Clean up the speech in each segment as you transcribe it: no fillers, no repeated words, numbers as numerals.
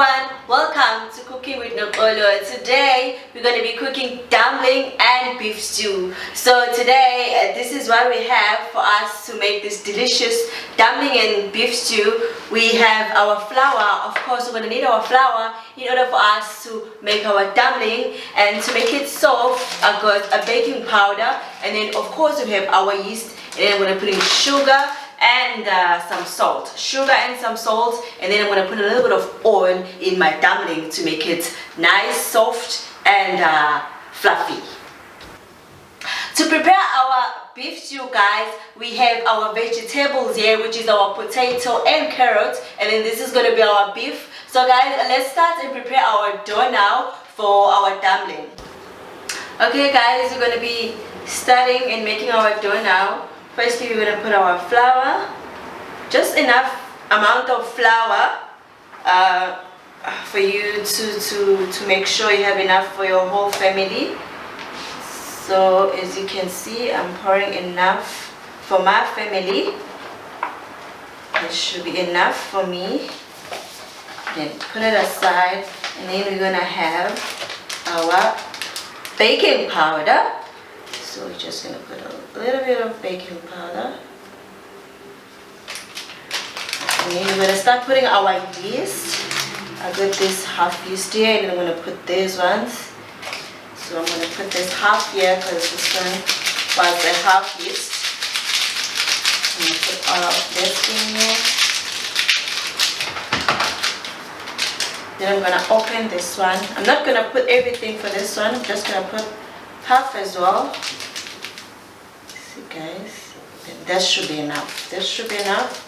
everyone, welcome to Cooking with Nokolo. Today we're going to be cooking dumpling and beef stew. So today this is what we have for us to make this delicious dumpling and beef stew. We have our flour. Of course we're going to need our flour in order for us to make our dumpling, and to make it soft I've got a baking powder, and then of course we have our yeast, and then I'm going to put in sugar and some salt, and then I'm going to put a little bit of oil in my dumpling to make it nice, soft and fluffy. To prepare our beef stew, guys, we have our vegetables here, which is our potato and carrot, and then this is going to be our beef. So guys, let's start and prepare our dough now for our dumpling. Okay guys, we're going to be starting and making our dough now. Firstly, we're going to put our flour, just enough amount of flour for you to make sure you have enough for your whole family. So as you can see, I'm pouring enough for my family. It should be enough for me. Then put it aside, and then we're going to have our baking powder. So we're just going to put a little bit of baking powder. And then we're going to start putting our yeast. I got this half yeast here, and I'm going to put these ones. So I'm going to put this half here because this one was a half yeast. I'm going to put all of this in here. Then I'm going to open this one. I'm not going to put everything for this one. I'm just going to put half as well. See guys, that should be enough. This should be enough.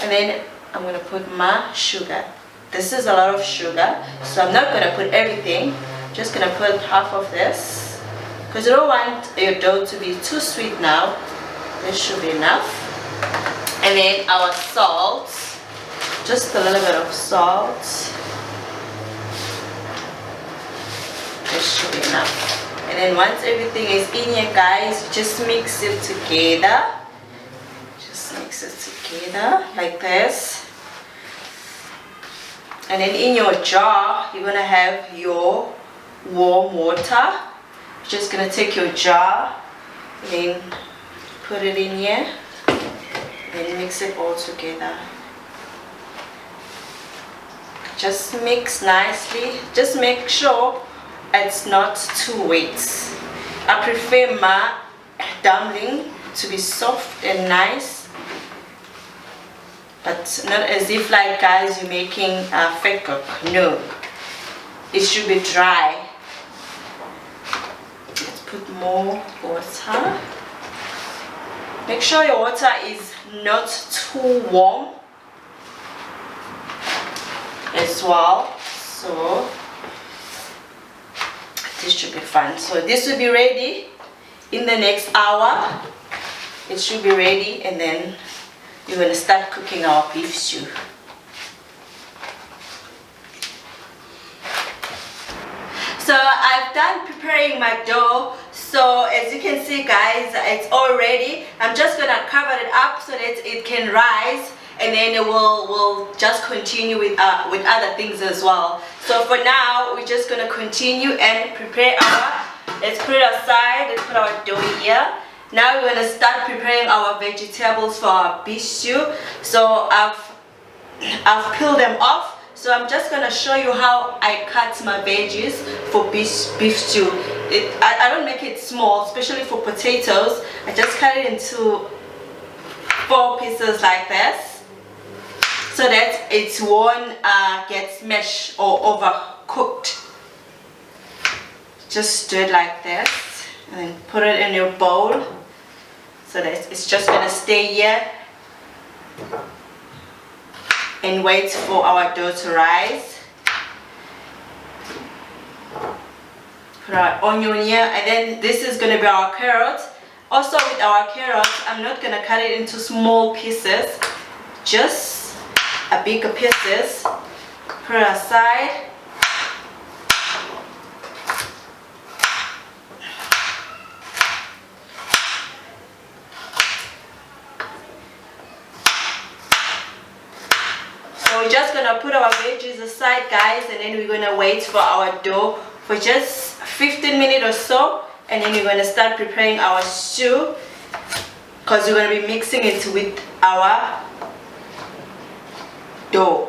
And then I'm going to put my sugar. This is a lot of sugar, so I'm not going to put everything. I'm just going to put half of this, because you don't want your dough to be too sweet now. This should be enough. And then our salt, just a little bit of salt. This should be enough. And then once everything is in here, guys, just mix it together. Just mix it together like this. And then in your jar, you're going to have your warm water. You're just going to take your jar and then put it in here. And mix it all together. Just mix nicely. Just make sure it's not too wet. I prefer my dumpling to be soft and nice, but not as if like guys you're making a fake cook. No, it should be dry. Let's put more water. Make sure your water is not too warm as well. So this should be fun. So this will be ready in the next hour. It should be ready, and then we're going to start cooking our beef stew. So I've done preparing my dough. So as you can see guys, it's all ready. I'm just going to cover it up so that it can rise, and then we'll just continue with other things as well. So for now, we're just going to continue and prepare our, let's put it aside, let's put our dough here. Now we're going to start preparing our vegetables for our beef stew. So I've peeled them off. So I'm just going to show you how I cut my veggies for beef stew. I don't make it small, especially for potatoes. I just cut it into 4 pieces like this, so that it won't get smashed or overcooked. Just do it like this, and then put it in your bowl, so that it's just gonna stay here and wait for our dough to rise. Put our onion here, and then this is gonna be our carrot. Also with our carrot, I'm not gonna cut it into small pieces, just a bigger pieces. Put it aside. So we're just gonna put our veggies aside, guys, and then we're gonna wait for our dough for just 15 minutes or so, and then we're gonna start preparing our stew, because we're gonna be mixing it with our dough.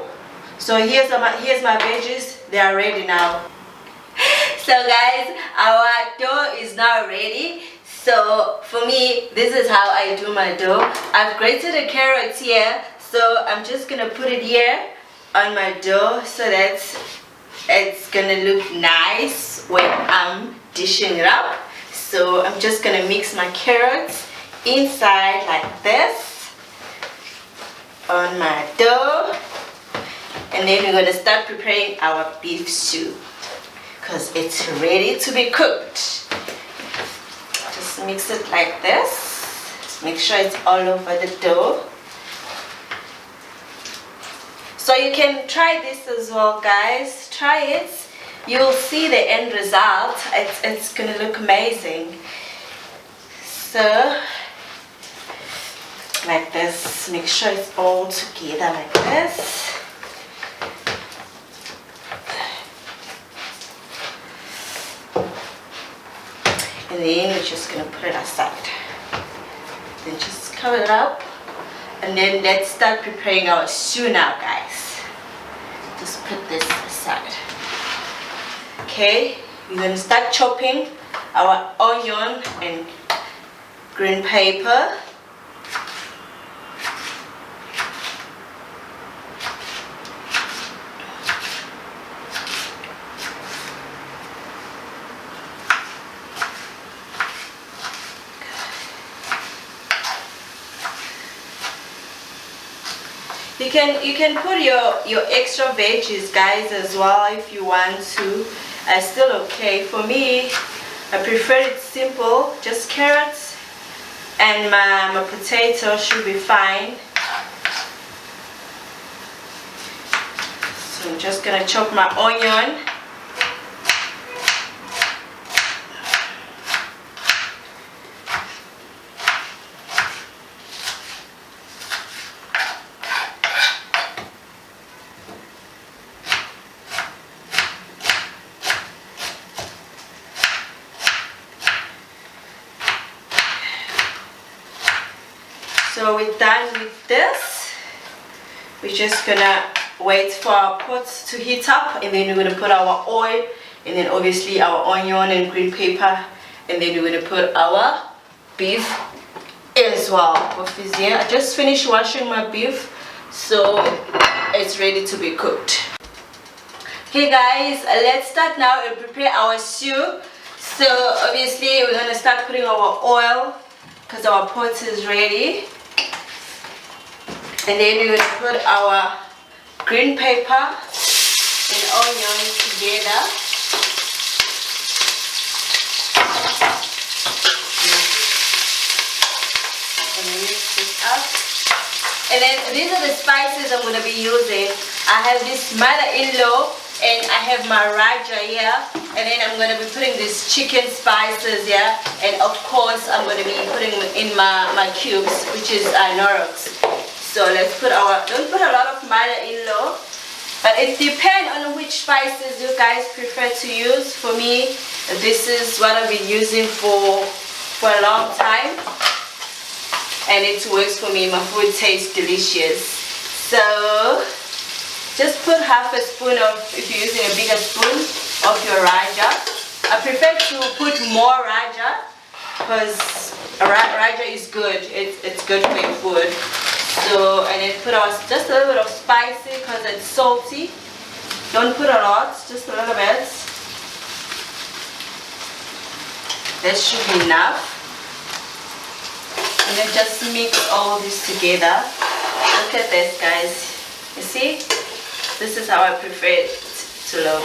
So here's my veggies. They are ready now. So guys, our dough is now ready. So for me, this is how I do my dough. I've grated the carrots here, so I'm just gonna put it here on my dough so that it's gonna look nice when I'm dishing it up. So I'm just gonna mix my carrots inside like this on my dough, and then we're gonna start preparing our beef stew because it's ready to be cooked. Just mix it like this. Make sure it's all over the dough. So you can try this as well, guys. Try it. You'll see the end result. It's gonna look amazing. So like this. Make sure it's all together like this. And then we're just gonna put it aside. Then just cover it up. And then let's start preparing our stew now, guys. Just put this aside. Okay, we're gonna start chopping our onion and green pepper. You can put your extra veggies, guys, as well if you want to. It's still okay. For me, I prefer it simple, just carrots and my potato should be fine. So I'm just gonna chop my onion. So we're done with this. We're just gonna wait for our pots to heat up, and then we're gonna put our oil, and then obviously our onion and green pepper, and then we're gonna put our beef as well. I just finished washing my beef, so it's ready to be cooked. Okay guys, let's start now and prepare our stew. So obviously we're gonna start putting our oil because our pot is ready. And then we're going to put our green pepper and onion together. And then mix this up. And then these are the spices I'm going to be using. I have this mother-in-law and I have my raja here. And then I'm going to be putting these chicken spices here. And of course I'm going to be putting in my cubes, which is Norox. So let's put don't put a lot of mother-in-law, but it depends on which spices you guys prefer to use. For me, this is what I've been using for a long time, and it works for me. My food tastes delicious. So just put half a spoon of, if you're using a bigger spoon, of your raja. I prefer to put more raja because raja is good. It's good for your food. So, and then put just a little bit of spicy because it's salty. Don't put a lot, just a little bit. That should be enough. And then just mix all this together. Look at this, guys. You see? This is how I prefer it to look.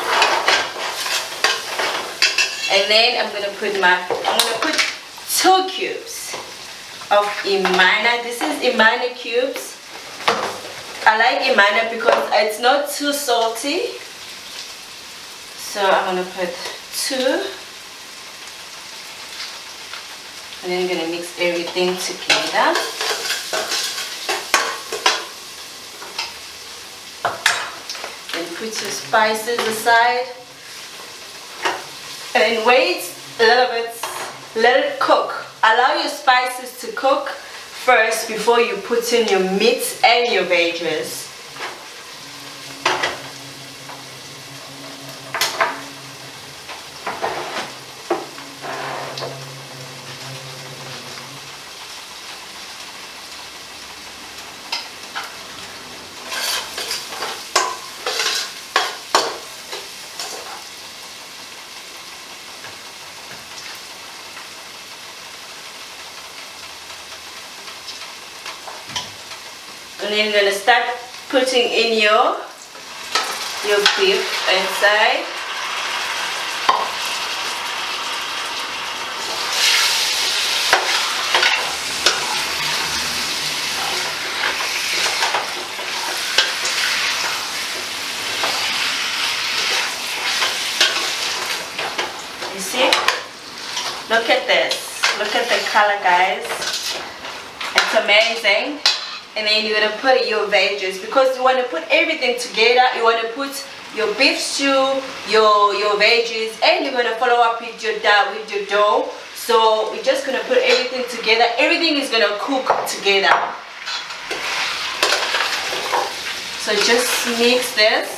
And then I'm gonna put 2 cubes of Imana. This is Imana cubes. I like Imana because it's not too salty. So I'm gonna put 2. And then I'm gonna mix everything together. put your spices aside. And then wait a little bit, let it cook. Allow your spices to cook first before you put in your meat and your veggies. And then you're gonna start putting in your beef inside. You see? Look at this. Look at the color, guys. It's amazing. And then you're gonna put your veggies, because you want to put everything together. You want to put your beef stew, your veggies, and you're gonna follow up with your dough. So we're just gonna put everything together. Everything is gonna cook together. So just mix this.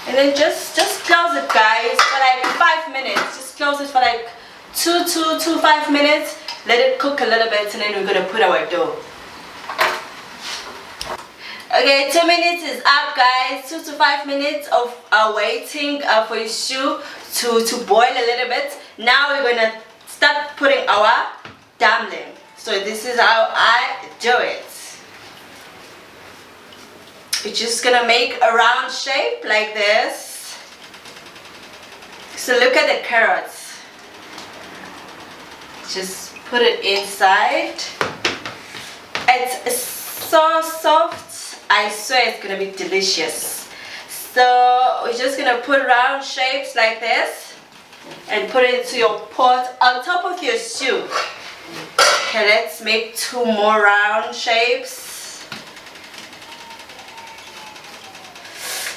And then just close it, guys, for like 5 minutes. Just close it for like 5 minutes. Let it cook a little bit, and then we're gonna put our dough. Okay, 2 minutes is up, guys. 2 to 5 minutes of waiting for your stew to boil a little bit. Now we're gonna start putting our dumpling. So this is how I do it. We're just gonna make a round shape like this. So look at the carrots. Just put it inside. It's so soft. I swear it's gonna be delicious. So we're just gonna put round shapes like this and put it into your pot on top of your stew. Okay, let's make 2 more round shapes.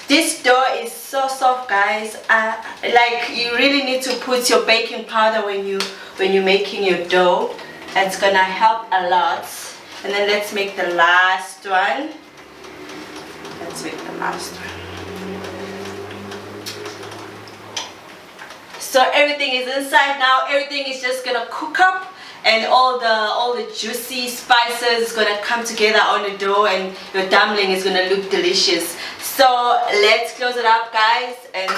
This dough is so soft, guys. Like, you really need to put your baking powder when you're making your dough. It's gonna help a lot. And then let's make the last one. Let's make the last one. So everything is inside now. Everything is just gonna cook up, and all the juicy spices is gonna come together on the dough, and your dumpling is gonna look delicious. So let's close it up, guys, and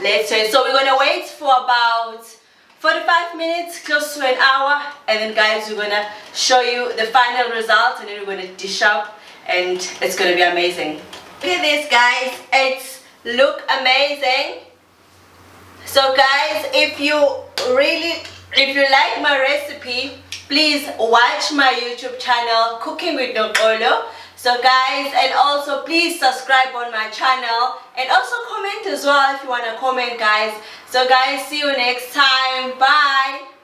let's try it. So we're gonna wait for about 45 minutes, close to an hour, and then, guys, we're gonna show you the final result, and then we're gonna dish up, and it's gonna be amazing. Look at this, guys. It's look amazing. So, guys, if you like my recipe, please watch my YouTube channel, Cooking with Dumbling. So, guys, and also please subscribe on my channel, and also comment as well if you want to comment, guys. So, guys, see you next time. Bye.